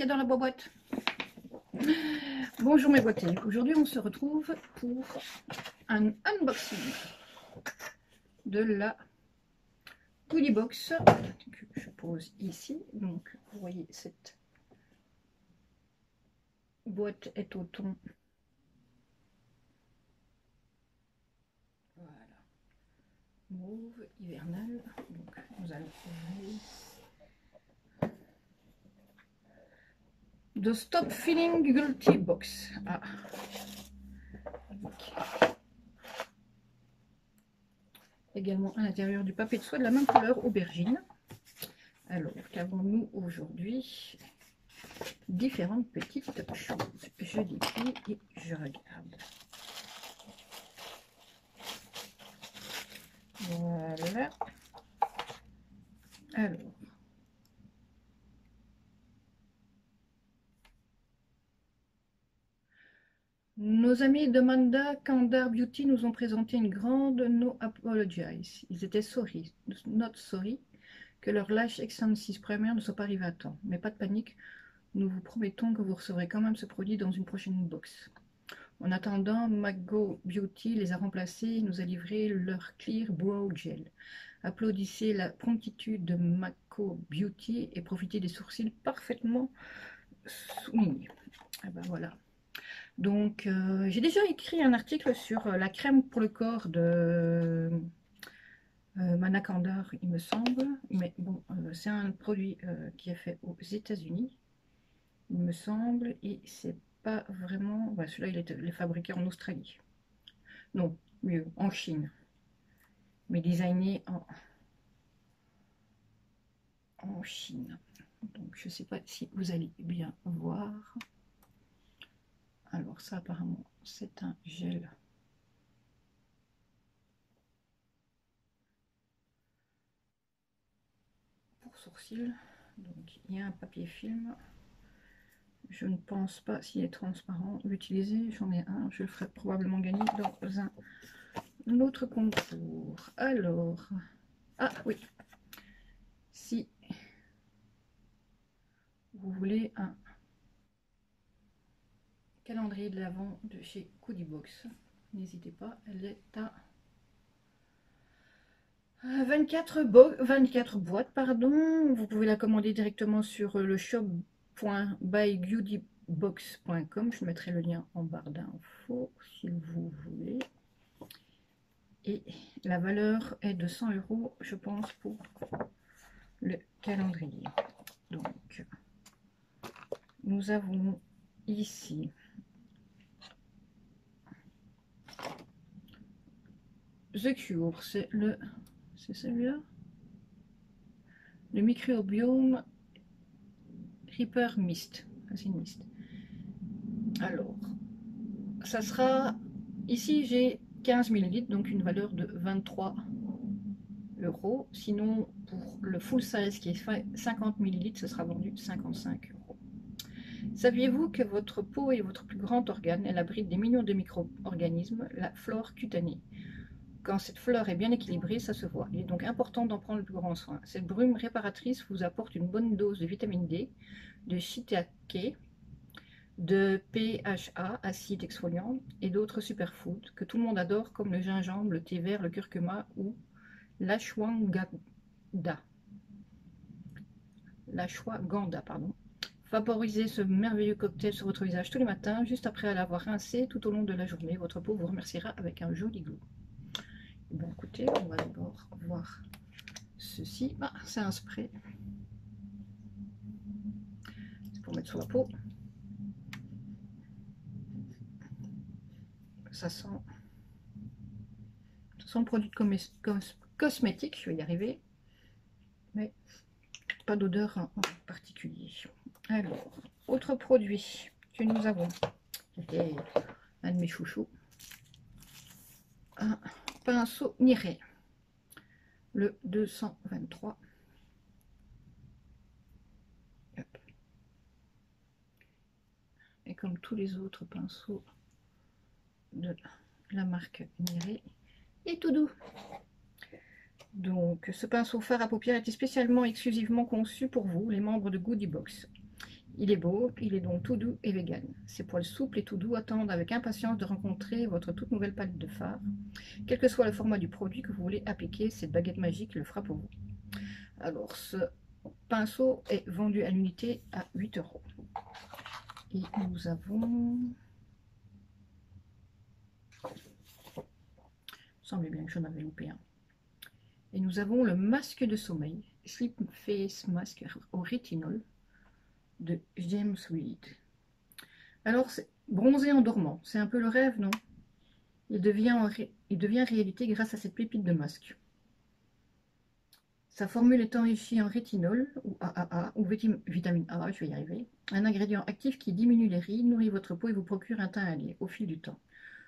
qu'il y a dans la boîte. Bonjour mes boîtiers, aujourd'hui on se retrouve pour un unboxing de la goodie box que je pose ici. Donc vous voyez, cette boîte est au ton mauve hivernal. Donc nous allons ouvrir The Stop Feeling Guilty Box. Ah. Également à l'intérieur du papier de soie de la même couleur, aubergine. Alors, qu'avons-nous aujourd'hui? Différentes petites choses. Je déplie et je regarde. Voilà. Alors. Nos amis de Manda Kandar Beauty nous ont présenté une grande No Apologize. Ils étaient sorry, not sorry, que leur Lash Extensive Primer ne soit pas arrivé à temps. Mais pas de panique, nous vous promettons que vous recevrez quand même ce produit dans une prochaine box. En attendant, McGo Beauty les a remplacés et nous a livré leur Clear Brow Gel. Applaudissez la promptitude de McGo Beauty et profitez des sourcils parfaitement soulignés. Ah ben voilà. Donc, j'ai déjà écrit un article sur la crème pour le corps de Mana Kandar, il me semble. Mais bon, c'est un produit qui est fait aux États-Unis, il me semble. Et c'est pas vraiment... Ouais, celui-là, il est fabriqué en Australie. Non, mieux, en Chine. Mais designé en Chine. Donc, je sais pas si vous allez bien voir. Alors, ça, apparemment, c'est un gel pour sourcils. Donc il y a un papier film. Je ne pense pas s'il est transparent l'utiliser. J'en ai un, je le ferai probablement gagner dans un autre concours. Alors, ah oui, si vous voulez un calendrier de l'Avent de chez Goodie Box, n'hésitez pas, elle est à 24 boîtes, pardon. Vous pouvez la commander directement sur le shop.bygoodiebox.com. Je mettrai le lien en barre d'infos si vous voulez. Et la valeur est de 100 €, je pense, pour le calendrier. Donc, nous avons ici The Cure, c'est celui-là, le microbiome Reaper Mist. C'est une mist. Alors, ça sera, ici j'ai 15 ml, donc une valeur de 23 €. Sinon, pour le full size qui est 50 ml, ce sera vendu 55 €. Saviez-vous que votre peau est votre plus grand organe? Elle abrite des millions de micro-organismes, la flore cutanée. Quand cette flore est bien équilibrée, ça se voit. Il est donc important d'en prendre le plus grand soin. Cette brume réparatrice vous apporte une bonne dose de vitamine D, de shiitake, de PHA, acide exfoliant, et d'autres superfoods que tout le monde adore, comme le gingembre, le thé vert, le curcuma ou l'ashwagandha. L'ashwagandha, pardon. Favorisez ce merveilleux cocktail sur votre visage tous les matins, juste après l'avoir rincé tout au long de la journée. Votre peau vous remerciera avec un joli glow. Bon, écoutez, on va d'abord voir ceci. Ah, c'est un spray. C'est pour mettre sur la peau. Ça sent le produit cosmétique, je vais y arriver. Mais pas d'odeur en particulier. Alors, autre produit que nous avons, c'était un de mes chouchous, un pinceau Niré, le 223. Hop. Et comme tous les autres pinceaux de la marque Niré, il est tout doux. Donc, ce pinceau fard à paupières était spécialement exclusivement conçu pour vous, les membres de Goodie Box. Il est beau, il est donc tout doux et vegan. Ses poils souples et tout doux attendent avec impatience de rencontrer votre toute nouvelle palette de fard. Quel que soit le format du produit que vous voulez appliquer, cette baguette magique le fera pour vous. Alors, ce pinceau est vendu à l'unité à 8 €. Et nous avons... Il semblait bien que j'en avais loupé un. Et nous avons le masque de sommeil, Sleep Face Mask au rétinol de James Reed. Alors, c'est bronzer en dormant, c'est un peu le rêve, non? Il devient réalité grâce à cette pépite de masque. Sa formule est enrichie en rétinol, ou AAA, ou vitamine A, je vais y arriver. Un ingrédient actif qui diminue les rides, nourrit votre peau et vous procure un teint allié au fil du temps.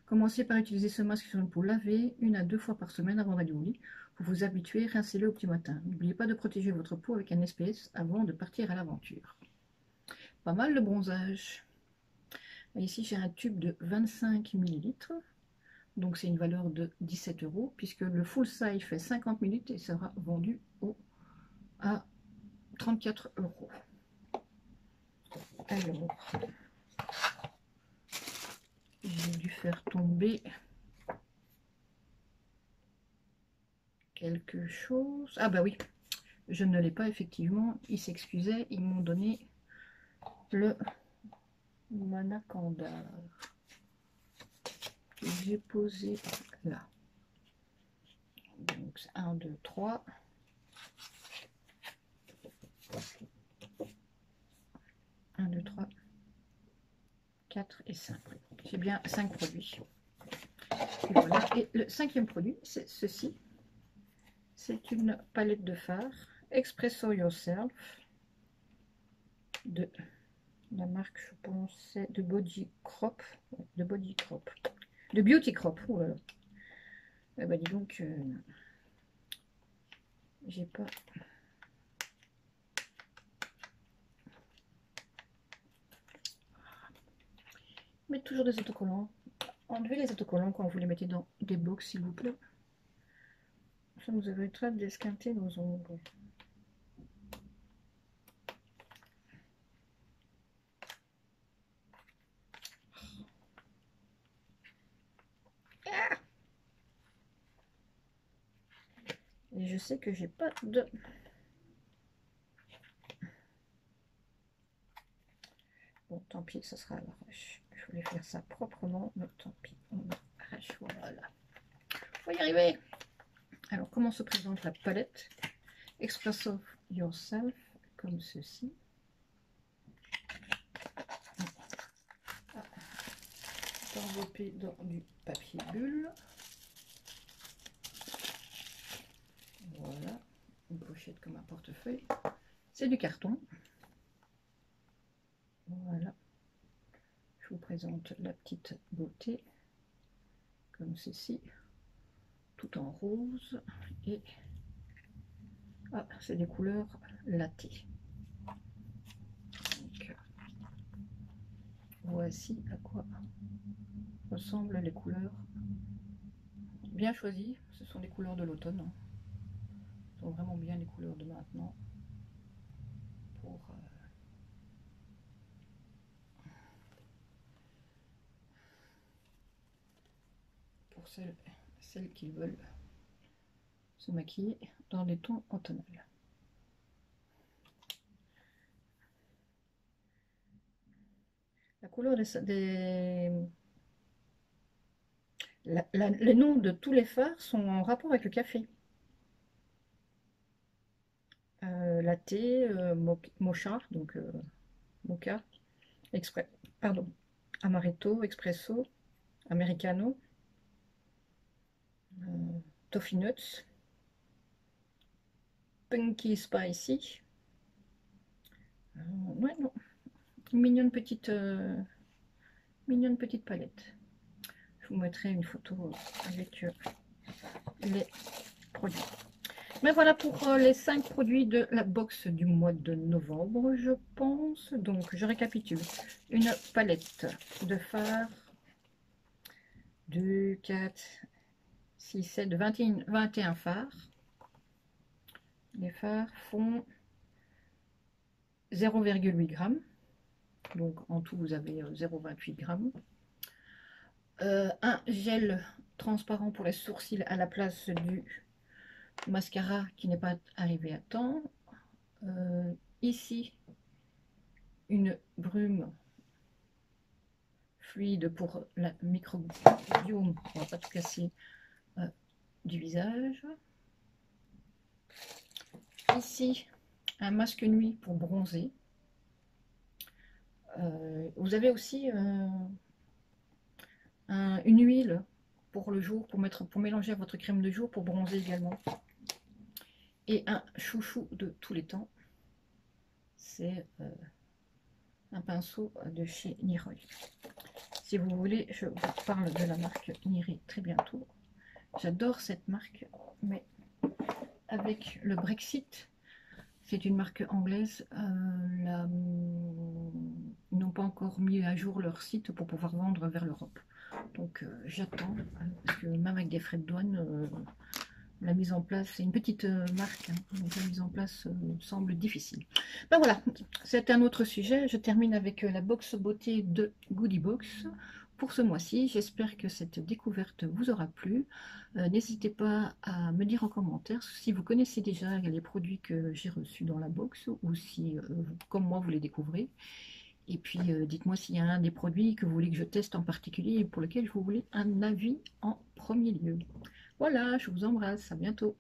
Commencez par utiliser ce masque sur une peau lavée 1 à 2 fois par semaine avant d'aller au lit. Pour vous habituer, rincez-le au petit matin. N'oubliez pas de protéger votre peau avec un SPF avant de partir à l'aventure. Pas mal le bronzage. Et ici, j'ai un tube de 25 ml. Donc, c'est une valeur de 17 €, puisque le full size fait 50 minutes et sera vendu à 34 €. Alors, j'ai dû faire tomber quelque chose. Ah bah oui, je ne l'ai pas effectivement. Ils s'excusaient, ils m'ont donné le Manacandar que j'ai posé là. Donc 1, 2, 3. 1, 2, 3, 4 et 5. J'ai bien 5 produits. Et voilà. Et le 5e produit, c'est ceci. C'est une palette de fard Espresso Yourself de la marque, je pense, c'est de Beauty Crop. De Beauty Crop. Oh là là. Eh ben, dis donc, j'ai pas. Mettez toujours des autocollants. Enlevez les autocollants quand vous les mettez dans des box, s'il vous plaît. Ça nous évitera d'esquinter nos ongles. Et je sais que j'ai pas de... Bon, tant pis, ça sera à l'arrache. Je voulais faire ça proprement, mais tant pis, on arrache. Voilà. Faut y arriver. Alors, comment se présente la palette? Espresso Yourself, comme ceci. Enveloppé dans du papier bulle. Voilà, une pochette comme un portefeuille. C'est du carton. Voilà. Je vous présente la petite beauté, comme ceci, tout en rose. Et ah, c'est des couleurs latées. Donc, voici à quoi ressemblent les couleurs. Bien choisies, ce sont les couleurs de l'automne. Ce sont vraiment bien les couleurs de maintenant. Pour celles qui veulent se maquiller dans des tons automnales. La couleur les noms de tous les fards sont en rapport avec le café. Latte, mocha, donc mocha, pardon, amaretto, espresso, americano, toffee nuts, punky spicy. Ouais, non, mignonne petite palette. Je vous mettrai une photo avec les produits. Mais voilà pour les 5 produits de la box du mois de novembre, je pense. Donc, je récapitule. Une palette de fard, 2, 4, 6, 7, 21 fards. Les fards font 0,8 g. Donc en tout, vous avez 0,28 grammes. Un gel transparent pour les sourcils à la place du mascara qui n'est pas arrivé à temps. Ici, une brume fluide pour la microbiome, on va pas tout casser, du visage. Ici, un masque nuit pour bronzer. Vous avez aussi une huile pour le jour, pour mélanger à votre crème de jour, pour bronzer également. Et un chouchou de tous les temps, c'est un pinceau de chez Niroy. Si vous voulez, je vous parle de la marque Niri très bientôt. J'adore cette marque, mais avec le Brexit, c'est une marque anglaise, ils n'ont pas encore mis à jour leur site pour pouvoir vendre vers l'Europe. Donc j'attends, parce que même avec des frais de douane, la mise en place, c'est une petite marque, hein, donc la mise en place semble difficile. Ben voilà, c'est un autre sujet. Je termine avec la box beauté de Goody Box pour ce mois-ci. J'espère que cette découverte vous aura plu. N'hésitez pas à me dire en commentaire si vous connaissez déjà les produits que j'ai reçus dans la box ou si, comme moi, vous les découvrez. Et puis, dites-moi s'il y a un des produits que vous voulez que je teste en particulier et pour lequel vous voulez un avis en premier lieu. Voilà, je vous embrasse, à bientôt.